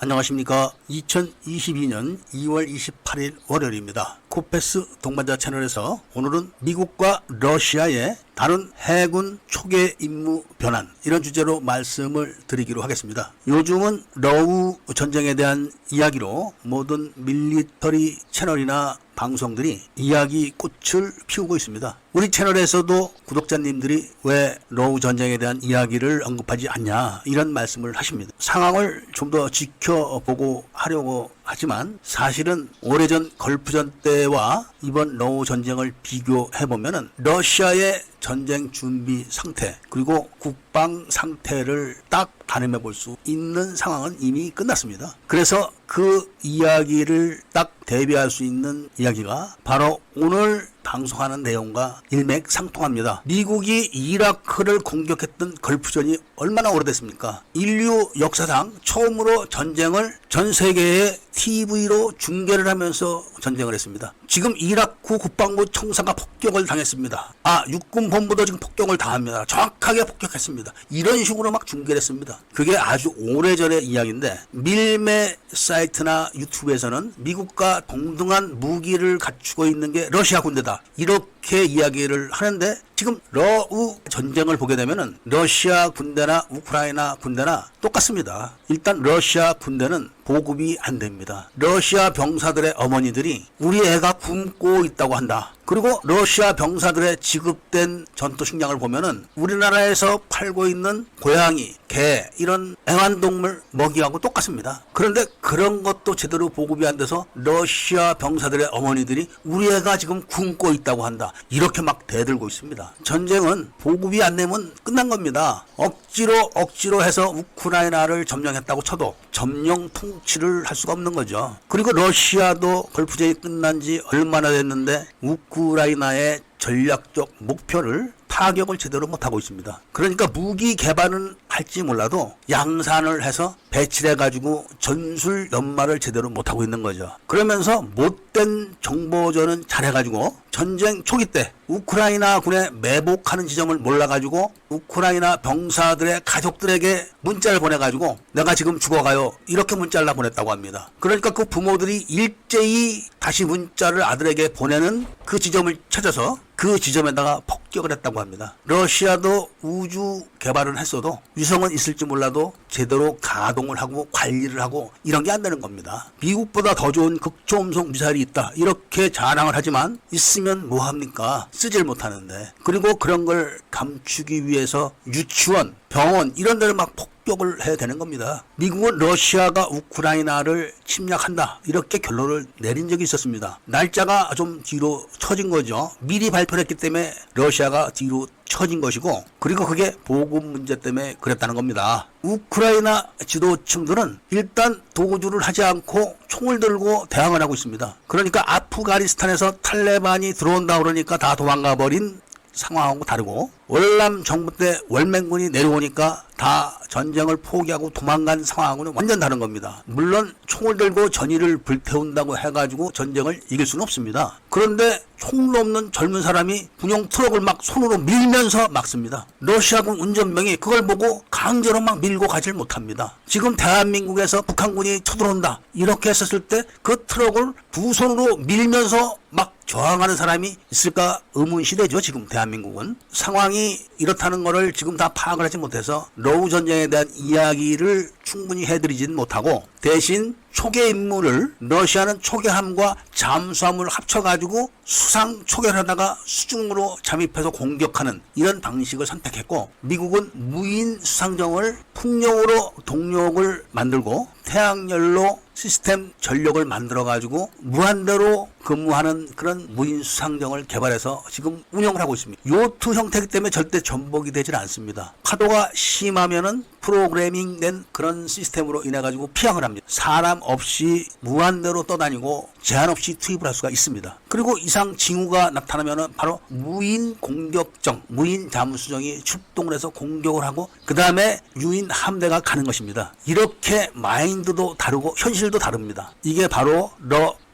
안녕하십니까. 2022년 2월 28일 월요일입니다. 코페스 동반자 채널에서 오늘은 미국과 러시아의 다른 해군 초계 임무 변환, 이런 주제로 말씀을 드리기로 하겠습니다. 요즘은 러우 전쟁에 대한 이야기로 모든 밀리터리 채널이나 방송들이 이야기 꽃을 피우고 있습니다. 우리 채널에서도 구독자님들이 왜 러우 전쟁에 대한 이야기를 언급하지 않냐, 이런 말씀을 하십니다. 상황을 좀 더 지켜보고 하려고 하지만 사실은 오래전 걸프전 때와 이번 러우 전쟁을 비교해보면 러시아의 전쟁 준비 상태 그리고 국방 상태를 딱 가늠해 볼 수 있는 상황은 이미 끝났습니다. 그래서 그 이야기를 딱 대비할 수 있는 이야기가 바로 오늘 방송하는 내용과 일맥상통합니다. 미국이 이라크를 공격했던 걸프전이 얼마나 오래됐습니까? 인류 역사상 처음으로 전쟁을 전 세계의 TV로 중계를 하면서 전쟁을 했습니다. 지금 이라크 국방부 청사가 폭격을 당했습니다. 육군 본부도 지금 폭격을 당합니다. 정확하게 폭격했습니다. 이런 식으로 막 중계를 했습니다. 그게 아주 오래전의 이야기인데 밀매 사이트나 유튜브에서는 미국과 동등한 무기를 갖추고 있는 게 러시아 군대다, 이렇게 이야기를 하는데, 지금 러우 전쟁을 보게 되면은 러시아 군대나 우크라이나 군대나 똑같습니다. 일단 러시아 군대는 보급이 안 됩니다. 러시아 병사들의 어머니들이 우리 애가 굶고 있다고 한다. 그리고 러시아 병사들의 지급된 전투 식량을 보면은 우리나라에서 팔고 있는 고양이, 개, 이런 애완동물 먹이하고 똑같습니다. 그런데 그런 것도 제대로 보급이 안 돼서 러시아 병사들의 어머니들이 우리 애가 지금 굶고 있다고 한다, 이렇게 막 대들고 있습니다. 전쟁은 보급이 안 되면 끝난 겁니다. 억지로 해서 우크라이나를 점령했다고 쳐도 점령 통치를 할 수가 없는 거죠. 그리고 러시아도 걸프전이 끝난 지 얼마나 됐는데 우크라이나의 전략적 목표를 타격을 제대로 못하고 있습니다. 그러니까 무기 개발은 할지 몰라도 양산을 해서 배치를 해가지고 전술 연마를 제대로 못하고 있는 거죠. 그러면서 못된 정보전은 잘해가지고 전쟁 초기 때 우크라이나 군에 매복하는 지점을 몰라가지고 우크라이나 병사들의 가족들에게 문자를 보내가지고 내가 지금 죽어가요, 이렇게 문자를 보냈다고 합니다. 그러니까 그 부모들이 일제히 다시 문자를 아들에게 보내는 그 지점을 찾아서 그 지점에다가 폭격을 했다고 합니다. 러시아도 우주 개발을 했어도 위성은 있을지 몰라도 제대로 가동을 하고 관리를 하고 이런 게 안 되는 겁니다. 미국보다 더 좋은 극초음속 미사일이 있다, 이렇게 자랑을 하지만 있으면 뭐합니까? 쓰질 못하는데. 그리고 그런 걸 감추기 위해서 유치원, 병원 이런 데를 막 폭격을 해야 되는 겁니다. 미국은 러시아가 우크라이나를 침략한다, 이렇게 결론을 내린 적이 있었습니다. 날짜가 좀 뒤로 처진 거죠. 미리 발표를 했기 때문에 러시아가 뒤로 처진 것이고, 그리고 그게 보급 문제 때문에 그랬다는 겁니다. 우크라이나 지도층들은 일단 도주를 하지 않고 총을 들고 대항을 하고 있습니다. 그러니까 아프가니스탄에서 탈레반이 들어온다 그러니까 다 도망가 버린 상황하고 다르고, 월남 정부 때 월맹군이 내려오니까 다 전쟁을 포기하고 도망간 상황하고는 완전 다른 겁니다. 물론 총을 들고 전의를 불태운다고 해가지고 전쟁을 이길 수는 없습니다. 그런데 총도 없는 젊은 사람이 군용 트럭을 막 손으로 밀면서 막습니다. 러시아군 운전병이 그걸 보고 강제로 막 밀고 가질 못합니다. 지금 대한민국에서 북한군이 쳐들어온다, 이렇게 했었을 때 그 트럭을 두 손으로 밀면서 막 저항하는 사람이 있을까 의문시되죠. 지금 대한민국은 상황이 이렇다는 거를 지금 다 파악을 하지 못해서 러우 전쟁에 대한 이야기를 충분히 해드리진 못하고, 대신 초계 임무를 러시아는 초계함과 잠수함을 합쳐가지고 수상 초계를 하다가 수중으로 잠입해서 공격하는 이런 방식을 선택했고, 미국은 무인 수상정을 풍력으로 동력을 만들고 태양열로 시스템 전력을 만들어가지고 무한대로 근무하는 그런 무인 수상정을 개발해서 지금 운영을 하고 있습니다. 요트 형태이기 때문에 절대 전복이 되질 않습니다. 파도가 심하면은 프로그래밍된 그런 시스템으로 인해 가지고 피항을 합니다. 사람 없이 무한대로 떠다니고 제한 없이 투입을 할 수가 있습니다. 그리고 이상 징후가 나타나면은 바로 무인 공격정, 무인 잠수정이 출동을 해서 공격을 하고 그 다음에 유인 함대가 가는 것입니다. 이렇게 마인드도 다르고 현실도 다릅니다. 이게 바로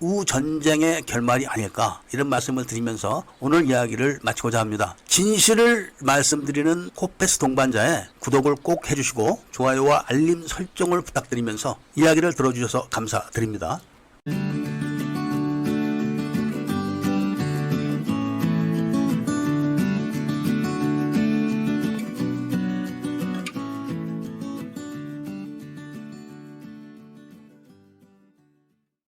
우전쟁의 결말이 아닐까 이런 말씀을 드리면서 오늘 이야기를 마치고자 합니다. 진실을 말씀드리는 코페스 동반자의 구독을 꼭 해주시고 좋아요와 알림 설정을 부탁드리면서 이야기를 들어주셔서 감사드립니다.